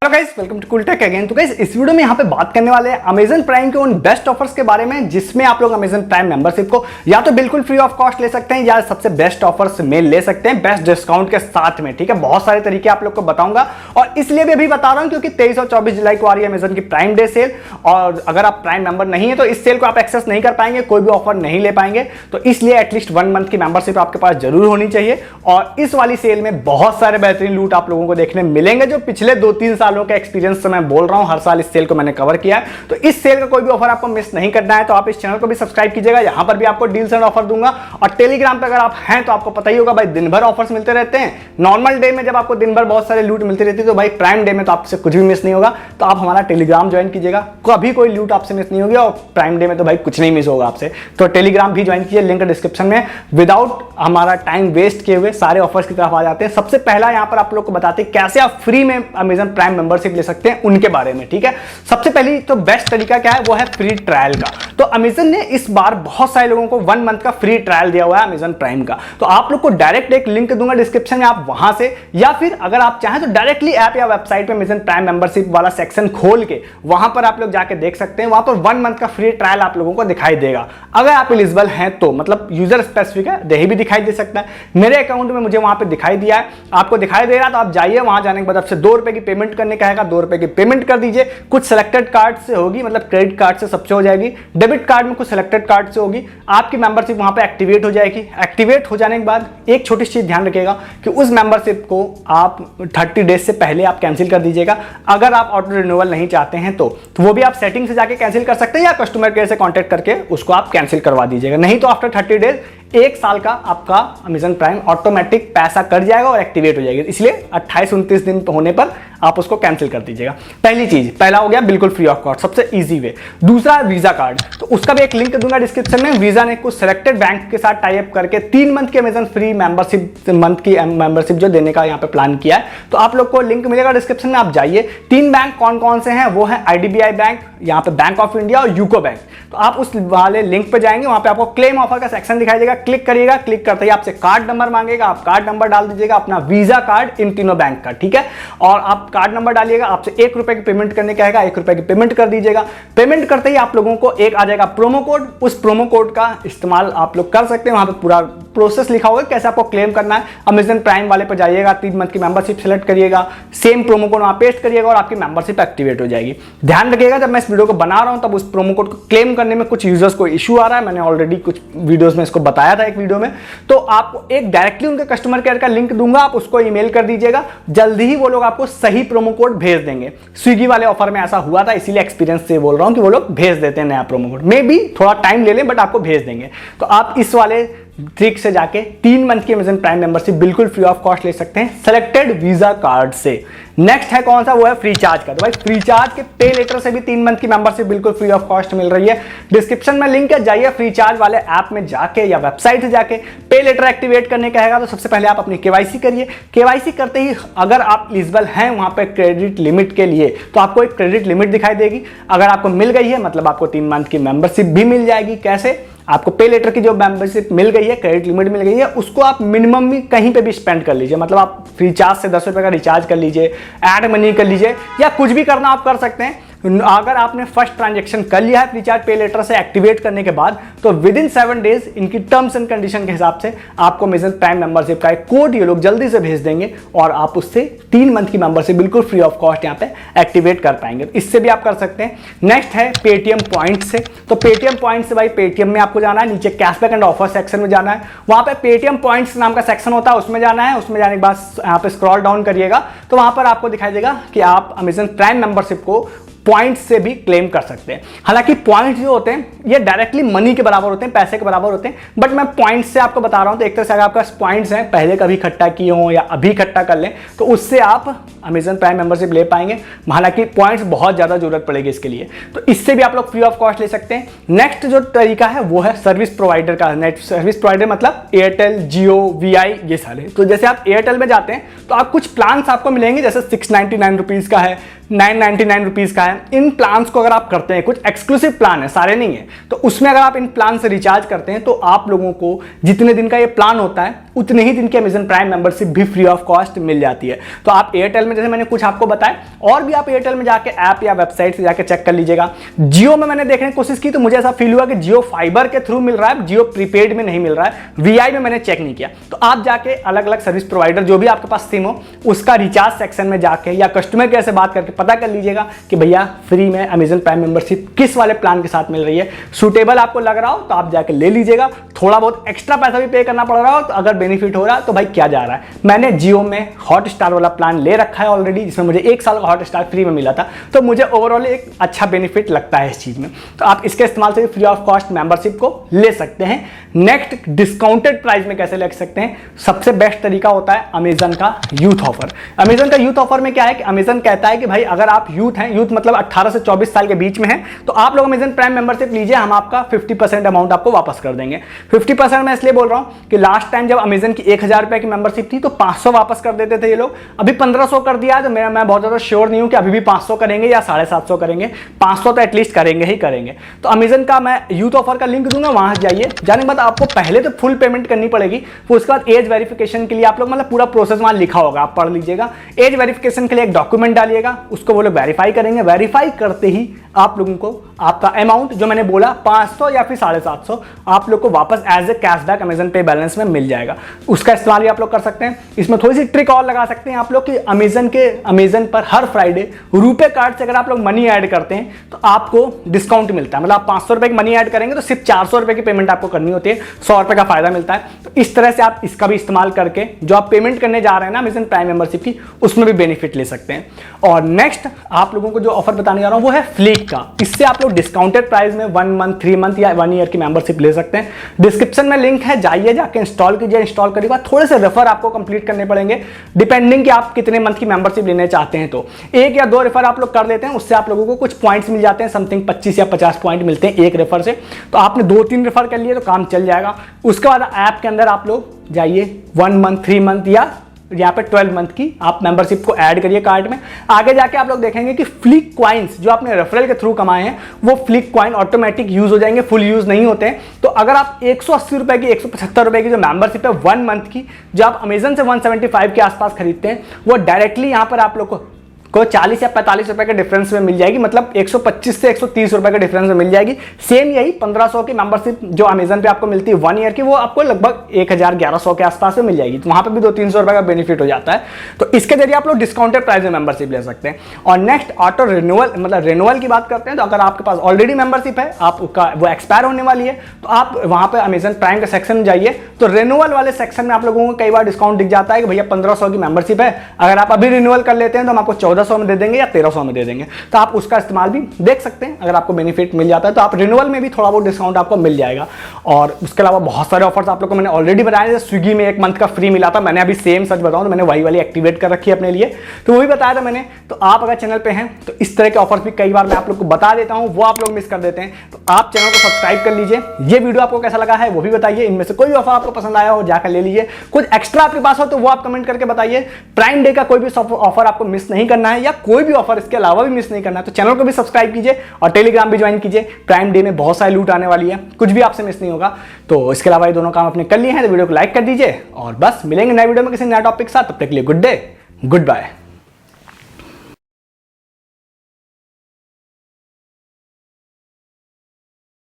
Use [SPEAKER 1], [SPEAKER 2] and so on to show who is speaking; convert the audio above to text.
[SPEAKER 1] Hello guys, welcome to Cooltech again. तो guys, इस video में यहाँ पे बात करने वाले हैं अमेजन प्राइम के उन बेस्ट ऑफर्स के बारे में जिसमें आप लोग अमेजन प्राइम मेंबरशिप को या तो बिल्कुल फ्री ऑफ कॉस्ट ले सकते हैं या सबसे बेस्ट ऑफर्स में ले सकते हैं, बेस्ट डिस्काउंट के साथ में। ठीक है, बहुत सारे तरीके आप लोग को बताऊंगा और इसलिए भी अभी बता रहा हूं क्योंकि 23 और 24 जुलाई को आ रही है अमेजन की प्राइम डे सेल। और अगर आप प्राइम मेंबर नहीं है तो इस सेल को आप एक्सेस नहीं कर पाएंगे, कोई भी ऑफर नहीं ले पाएंगे। तो इसलिए एटलीस्ट 1 मंथ की मेंबरशिप आपके पास जरूर होनी चाहिए। और इस वाली सेल में बहुत सारे बेहतरीन लूट आप लोगों को देखने मिलेंगे जो पिछले 2-3 सालों के एक्सपीरियंस से मैं बोल रहा हूं। हर साल इस सेल को मैंने कवर किया है, तो इस सेल का कोई भी ऑफर आपको मिस नहीं करना है। तो आप इस चैनल को भी सब्सक्राइब कीजिएगा, यहां पर भी आपको डील्स एंड ऑफर दूंगा। और टेलीग्राम पे अगर आप हैं तो आपको पता ही होगा भाई, दिन भर ऑफर्स मिलते रहते हैं। नॉर्मल डे में जब आपको दिन भर बहुत सारे लूट मिलती रहती है तो भाई प्राइम डे में तो आपसे कुछ भी मिस नहीं होगा। तो आप हमारा टेलीग्राम ज्वाइन कीजिएगा, कभी कोई लूट आपसे मिस नहीं होगी। और प्राइम डे में तो भाई कुछ नहीं मिस होगा आपसे। तो टेलीग्राम भी ज्वाइन कीजिए, लिंक डिस्क्रिप्शन में। विदाउट हमारा टाइम वेस्ट किए हुए सारे ऑफर्स की तरफ आ जाते हैं। सबसे पहला यहां पर आप लोग को बताते हैं कैसे आप फ्री में अमेजन प्राइम मेंबरशिप ले सकते हैं, उनके बारे में। ठीक है, सबसे पहली तो बेस्ट तरीका क्या है, वो है फ्री ट्रायल का। तो अमेजन ने इस बार बहुत सारे लोगों को 1 मंथ का फ्री ट्रायल दिया हुआ है अमेजन प्राइम का। तो आप लोग को डायरेक्ट एक लिंक दूंगा डिस्क्रिप्शन में, आप वहां से या फिर अगर आप चाहें तो डायरेक्टली ऐप या वेबसाइट पे अमेजन प्राइम मेंबरशिप वाला सेक्शन खोल के वहां पर आप लोग जाके देख सकते हैं। वहां पर 1 मंथ का फ्री ट्रायल आप लोगों को दिखाई देगा। अगर आप एलिजिबल हैं तो, मतलब यूजर स्पेसिफिक है, दही भी दिखाई दे सकता है। मेरे अकाउंट में मुझे वहां पर दिखाई दिया है, आपको दिखाई दे रहा है तो आप जाइए, वहां जाने के बाद आपसे 2 रुपए की पेमेंट करने का है, 2 रुपए की पेमेंट कर दीजिए। कुछ सेलेक्टेड कार्ड से होगी, मतलब क्रेडिट कार्ड से सबसे हो जाएगी, डेबिट कार्ड में कुछ सेलेक्टेड कार्ड से होगी। आपकी मेंबरशिप वहां पे एक्टिवेट हो जाएगी। एक्टिवेट हो जाने के बाद एक छोटी सी चीज ध्यान रखिएगा कि उस मेंबरशिप को आप 30 डेज से पहले आप कैंसिल कर दीजिएगा। अगर आप ऑटो रिन्यूअल नहीं चाहते हैं तो वो भी आप सेटिंग से जाके कैंसिल कर सकते हैं या कस्टमर केयर से कॉन्टेक्ट करके उसको आप कैंसिल करवा दीजिएगा। नहीं तो आफ्टर 30 डेज 1 साल का आपका अमेजन प्राइम ऑटोमेटिक पैसा कट जाएगा और एक्टिवेट हो जाएगी। इसलिए 28-29 दिन होने पर आप उसको कैंसिल कर दीजिएगा। पहली चीज, पहला हो गया बिल्कुल फ्री ऑफ कॉस्ट, सबसे इजी वे। दूसरा वीजा कार्ड, तो उसका भी एक लिंक दूंगा डिस्क्रिप्शन में। वीजा ने कुछ सिलेक्टेड बैंक के साथ टाई अप करके 3 मंथ की अमेजन फ्री मेंबरशिप, मंथ की मेंबरशिप जो देने का यहाँ पे प्लान किया है। तो आप लोग को लिंक मिलेगा डिस्क्रिप्शन में, आप जाइए। 3 बैंक कौन कौन से हैं, वो है IDBI बैंक, यहाँ पे बैंक ऑफ इंडिया और यूको बैंक। तो आप उस वाले लिंक पे जाएंगे, वहां पे आपको क्लेम ऑफर का सेक्शन दिखाई देगा, क्लिक करिएगा। क्लिक करते ही आपसे कार्ड नंबर मांगेगा, आप कार्ड नंबर डाल दीजिएगा, अपना वीजा कार्ड इन तीनों बैंक का। ठीक है, और आप कार्ड नंबर डालिएगा, आपसे 1 रुपए की पेमेंट करने का है, 1 रुपए की पेमेंट कर दीजिएगा। पेमेंट करते ही आप लोगों को एक आ जाएगा प्रोमो कोड, उस प्रोमो कोड का इस्तेमाल आप लोग कर सकते हैं। वहां पे पूरा प्रोसेस लिखा होगा कैसे आपको क्लेम करना है। अमेजन प्राइम वाले पर जाइएगा, 3 मंथ की मेंबरशिप सेलेक्ट करिएगा, सेम प्रोमो कोड वहां पेस्ट करिएगा और आपकी मेंबरशिप एक्टिवेट हो जाएगी। ध्यान रखिएगा, जब मैं इस वीडियो को बना रहा हूं तब उस प्रोमो कोड को क्लेम करने में कुछ यूजर्स को इशू आ रहा है। मैंने ऑलरेडी कुछ वीडियोस में इसको बताया था, एक वीडियो में। तो आपको एक डायरेक्टली उनके कस्टमर केयर का लिंक दूंगा, आप उसको ईमेल कर दीजिएगा। जल्दी ही वो लोग आपको सही प्रोमो कोड भेज देंगे। स्विगी वाले ऑफर में ऐसा हुआ था, इसीलिए एक्सपीरियंस से बोल रहा हूं कि वो लोग भेज देते हैं नया प्रोमो कोड। मे बी थोड़ा टाइम ले लें बट आपको भेज देंगे। तो आप इस वाले ट्रिक से जाके 3 मंथ की अमेजन प्राइम मेंबरशिप बिल्कुल फ्री ऑफ कॉस्ट ले सकते हैं सेलेक्टेड वीजा कार्ड से। नेक्स्ट है कौन सा, वो है फ्री चार्ज का। तो भाई फ्री चार्ज के पे लेटर से भी 3 मंथ की मेंबरशिप बिल्कुल फ्री ऑफ कॉस्ट मिल रही है। डिस्क्रिप्शन में लिंक है, जाइए फ्री चार्ज वाले ऐप में जाके या वेबसाइट से जाके पे लेटर एक्टिवेट करने का है। तो सबसे पहले आप अपनी केवाईसी करिए। केवाईसी करते ही अगर आप एलिजिबल हैं वहां पे क्रेडिट लिमिट के लिए, तो आपको एक क्रेडिट लिमिट दिखाई देगी। अगर आपको मिल गई है मतलब आपको 3 मंथ की मेंबरशिप भी मिल जाएगी। कैसे, आपको पे लेटर की जो मेंबरशिप मिल गई है, क्रेडिट लिमिट मिल गई है, उसको आप मिनिमम भी कहीं पे भी स्पेंड कर लीजिए। मतलब आप फ्री चार्ज से 10 रुपए का रिचार्ज कर लीजिए, ऐड मनी कर लीजिए, या कुछ भी करना आप कर सकते हैं। अगर आपने फर्स्ट ट्रांजैक्शन कर लिया है रिचार्ज पे लेटर से एक्टिवेट करने के बाद, तो विद इन 7 डेज इनकी टर्म्स एंड कंडीशन के हिसाब से आपको अमेजन प्राइम मेंबरशिप का एक कोड ये लोग जल्दी से भेज देंगे और आप उससे 3 मंथ की मेंबरशिप बिल्कुल फ्री ऑफ कॉस्ट यहाँ पे एक्टिवेट कर पाएंगे। इससे भी आप कर सकते हैं। नेक्स्ट है पेटीएम पॉइंट से। तो पेटीएम पॉइंट से भाई पेटीएम में आपको जाना है, नीचे कैशबैक एंड ऑफर सेक्शन में जाना है, वहां पे पेटीएम पॉइंट्स नाम का सेक्शन होता है, उसमें जाना है। उसमें जाने के बाद यहाँ पे स्क्रॉल डाउन करिएगा तो वहां पर आपको दिखाई देगा कि आप अमेजन प्राइम मेंबरशिप को पॉइंट्स से भी क्लेम कर सकते हैं। हालांकि पॉइंट्स जो होते हैं ये डायरेक्टली मनी के बराबर होते हैं, पैसे के बराबर होते हैं, बट मैं पॉइंट्स से आपको बता रहा हूं। तो एक तरह से अगर आपके पास पॉइंट्स हैं, पहले कभी इकट्ठा किए हों या अभी इकट्ठा कर लें, तो उससे आप अमेजन प्राइम मेंबरशिप ले पाएंगे। हालांकि पॉइंट्स बहुत ज्यादा जरूरत पड़ेगी इसके लिए, तो इससे भी आप लोग फ्री ऑफ कॉस्ट ले सकते हैं। नेक्स्ट जो तरीका है वो है सर्विस प्रोवाइडर का। नेट सर्विस प्रोवाइडर मतलब एयरटेल, जियो, VI, ये सारे। तो जैसे आप एयरटेल में जाते हैं तो आप कुछ प्लान्स आपको मिलेंगे, जैसे 699 रुपीज का है, 999 रुपीज का है। इन प्लान्स को अगर आप करते हैं, कुछ एक्सक्लूसिव प्लान है, सारे नहीं है, तो उसमें अगर आप इन प्लान से रिचार्ज करते हैं तो आप लोगों को जितने दिन का ये प्लान होता है उतने ही दिन की अमेजन प्राइम मेंबरशिप भी फ्री ऑफ कॉस्ट मिल जाती है। तो आप एयरटेल में, जैसे मैंने कुछ आपको बताया, और भी आप एयरटेल में जाके ऐप या वेबसाइट से जाके चेक कर लीजिएगा। जियो में मैंने देखने की कोशिश की तो मुझे ऐसा फील हुआ कि जियो फाइबर के थ्रू मिल रहा है, जियो प्रीपेड में नहीं मिल रहा है। वीआई में मैंने चेक नहीं किया। तो आप जाके अलग अलग सर्विस प्रोवाइडर जो भी आपके पास सिम हो उसका रिचार्ज सेक्शन में जाके या कस्टमर केयर से बात करके पता कर लीजिएगा कि भैया फ्री में अमेजन प्राइम मेंबरशिप किस वाले प्लान के साथ मिल रही है। सुटेबल आपको लग रहा हो तो आप जाके ले लीजिएगा। थोड़ा बहुत एक्स्ट्रा पैसा भी पे करना पड़ रहा हो तो अगर बेनिफिट हो रहा है तो भाई क्या जा रहा है। मैंने जियो में हॉटस्टार वाला प्लान ले रखा है ऑलरेडी, जिसमें मुझे 1 साल का हॉटस्टार फ्री में मिला था। तो मुझे ओवरऑल एक अच्छा बेनिफिट लगता है इस चीज में। तो आप इसके इस्तेमाल से फ्री ऑफ कॉस्ट मेंबरशिप को ले सकते हैं। नेक्स्ट, डिस्काउंटेड प्राइस में कैसे ले सकते हैं? सबसे बेस्ट तरीका होता है अमेजन का यूथ ऑफर। अमेजन का यूथ ऑफर में क्या है कि अमेजन कहता है कि भाई अगर आप यूथ हैं, यूथ मतलब 18 से 24 साल के बीच में हैं, तो आप लोग अमेजन प्राइम मेंबरशिप लीजिए, हम आपका 50% अमाउंट आपको वापस कर देंगे। 50% मैं इसलिए बोल रहा हूं कि लास्ट टाइम जब अमेजन की 1000 रुपए की मेंबरशिप थी तो 500 वापस कर देते थे ये लोग। अभी 1500 कर दिया है। तो मैं बहुत ज्यादा श्योर नहीं हूं कि अभी भी 500 करेंगे या 750 करेंगे। 500 तो एटलीस्ट करेंगे ही करेंगे। तो अमेजन का मैं यूथ ऑफर का लिंक दूंगा, वहां जाइए। जाने के बाद आपको पहले तो फुल पेमेंट करनी पड़ेगी, फिर उसके बाद एज वेरिफिकेशन के लिए आप लोग, मतलब पूरा प्रोसेस वहां लिखा होगा, आप पढ़ लीजिएगा। एज वेरिफिकेशन के लिए एक डॉक्यूमेंट डालिएगा, उसको वो लोग वेरीफाई करेंगे। वेरीफाई करते ही आप लोगों को आपका अमाउंट जो मैंने बोला 500 या फिर 750 आप लोग को वापस एज ए कैशबैक अमेजन पे बैलेंस में मिल जाएगा। उसका इस्तेमाल भी आप लोग कर सकते हैं। इसमें थोड़ी सी ट्रिक और लगा सकते हैं आप लोग कि अमेजन पर हर फ्राइडे रुपए कार्ड से अगर आप लोग मनी ऐड करते हैं तो आपको डिस्काउंट मिलता है। मतलब आप 500 रुपए की मनी ऐड करेंगे तो सिर्फ 400 रुपए की पेमेंट आपको करनी होती है, 100 रुपए का फायदा मिलता है। तो इस तरह से आप इसका भी इस्तेमाल करके जो आप पेमेंट करने जा रहे हैं ना अमेजन प्राइम मेंबरशिप की, उसमें भी बेनिफिट ले सकते हैं। और नेक्स्ट आप लोगों को जो ऑफर बताने जा रहा हूं वो है फ्लिक का। इससे आप लोग डिस्काउंटेड प्राइस में 1 मंथ, 3 मंथ या 1 ईयर की मेंबरशिप ले सकते हैं। डिस्क्रिप्शन में लिंक है, जाइए, जाके इंस्टॉल कीजिए। इंस्टॉल करने के बाद थोड़े से रेफर आपको कंप्लीट करने पड़ेंगे, डिपेंडिंग कि आप कितने मंथ की मेंबरशिप लेने चाहते हैं। तो 1 या 2 रेफर आप लोग कर लेते हैं, उससे आप लोगों को कुछ पॉइंट्स मिल जाते हैं, समथिंग 25 या 50 पॉइंट मिलते हैं एक रेफर से। तो आपने 2-3 रेफर कर लिए तो काम चल जाएगा। उसके बाद ऐप के अंदर आप लोग जाइए, 1 मंथ, 3 मंथ या यहाँ पे 12 मंथ की आप मेंबरशिप को ऐड करिए कार्ड में। आगे जाके आप लोग देखेंगे कि फ्लिक कॉइन्स जो आपने रेफरल के थ्रू कमाए हैं वो फ्लिक कॉइन ऑटोमेटिक यूज हो जाएंगे, फुल यूज नहीं होते हैं। तो अगर आप 180 रुपए की, 175 रुपए की जो मेंबरशिप है 1 मंथ की, जो आप अमेजन से 175 के आसपास खरीदते हैं, वो डायरेक्टली यहाँ पर आप लोग को 40 या 45 रुपए के डिफरेंस में मिल जाएगी। मतलब 125 से 130 रुपए के डिफरेंस में मिल जाएगी। सेम यही 1500 की मेंबरशिप जो अमेजन पे आपको मिलती है 1 ईयर की, वो आपको लगभग 1000-1100 के आसपास में मिल जाएगी। तो वहां पे भी 200-300 रुपए का बेनिफिट हो जाता है। तो इसके जरिए आप लोग डिस्काउंटेड प्राइस में मेंबरशिप ले सकते हैं। और नेक्स्ट ऑटो रिन्यूअल, मतलब रिन्यूअल की बात करते हैं। तो अगर आपके पास ऑलरेडी मेंबरशिप है, आपका वो एक्सपायर होने वाली है, तो आप वहां पर अमेजन प्राइम के सेक्शन में जाइए। तो रिन्यूअल वाले सेक्शन में आप लोगों को कई बार डिस्काउंट दिख जाता है कि भैया 1500 की मेंबरशिप है, अगर आप अभी रिन्यूअल कर लेते हैं तो हम आपको 1400 में दे देंगे या 1300 में दे देंगे। तो आप उसका इस्तेमाल भी देख सकते हैं। अगर आपको बेनिफिट मिल जाता है तो आप रिन्यूअल में भी थोड़ा बहुत डिस्काउंट आपको मिल जाएगा। और उसके अलावा बहुत सारे ऑफर्स आप लोग को मैंने ऑलरेडी बताया। जैसे स्विगी में 1 मंथ का फ्री मिला था, मैंने अभी सेम सच बताऊं तो मैंने वही वाली एक्टिवेट कर रखी है अपने लिए, तो वो भी बताया था मैंने। तो आप अगर चैनल पे हैं तो इस तरह के ऑफर्स भी कई बार मैं आप लोग को बता देता हूं, वो आप लोग मिस कर देते हैं। तो आप चैनल को सब्सक्राइब कर लीजिए। ये वीडियो आपको कैसा लगा है वो भी बताइए। इनमें से कोई भी ऑफर आपको पसंद आया हो जाकर ले लीजिए। कुछ एक्स्ट्रा आपके पास हो तो वो आप कमेंट करके बताइए। प्राइम डे का कोई भी ऑफर आपको मिस नहीं करना है, या कोई भी ऑफर इसके अलावा भी मिस नहीं करना है, तो चैनल को भी सब्सक्राइब कीजिए और टेलीग्राम भी ज्वाइन कीजिए। प्राइम डे में बहुत सारी लूट आने वाली है, कुछ भी आपसे मिस नहीं होगा। तो इसके अलावा ये दोनों काम आपने कर लिए हैं तो वीडियो को लाइक कर दीजिए। और बस मिलेंगे नए वीडियो में किसी नए टॉपिक के साथ। तब तक के लिए गुड डे, गुड बाय।